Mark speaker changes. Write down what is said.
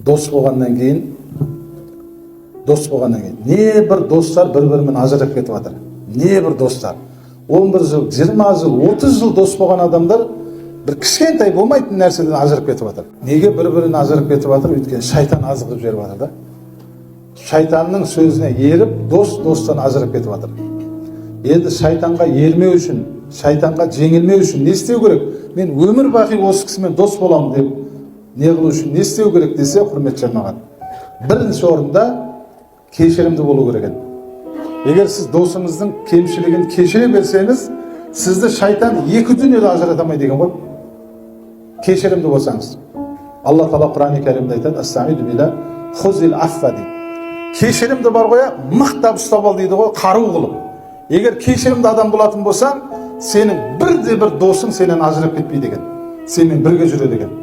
Speaker 1: Дос болғаннан кейін не бір достар бір-бірімен ажырап кетіп жатыр. Не бір достар 11 жыл, 20 жыл, 30 жыл дос болған адамдар бір кішкентай болмайтын нәрседен ажырап кетіп жатыр. Неге бір-бірінен ажырап кетіп жатыр? Өйткені шайтан азғырып жіберіп жатыр да. Шайтанның сөзіне еріп достан ажырап кетіп жатыр. Енді шайтанға ермеу үшін, шайтанға жеңілмеу үшін не істеу керек? Мен өмір бақи осы кісімен дос боламын деп не қылу үшін не істеу керек десе, құрметті жамағат, бірінші орында кешірімді болу керек еді. Егер сіз досыңыздың кемшілігін кешіре берсеңіз, сізді шайтан екі дүниеде ажырата алмайды деген ғой. Кешірімді болсаңыз. Алла Тағала Құран-ы Кәрімде айтады: "Астамиду билла хузил аффа" дейді. Кешірімді бар ғой, мықтап ұстап ал дейді ғой, қару қылып. Егер кешірімді адам болатын болсаң, сенің бірде бір досың сенен ажырап кетпейді екен. Сенімен бірге жүреді екен.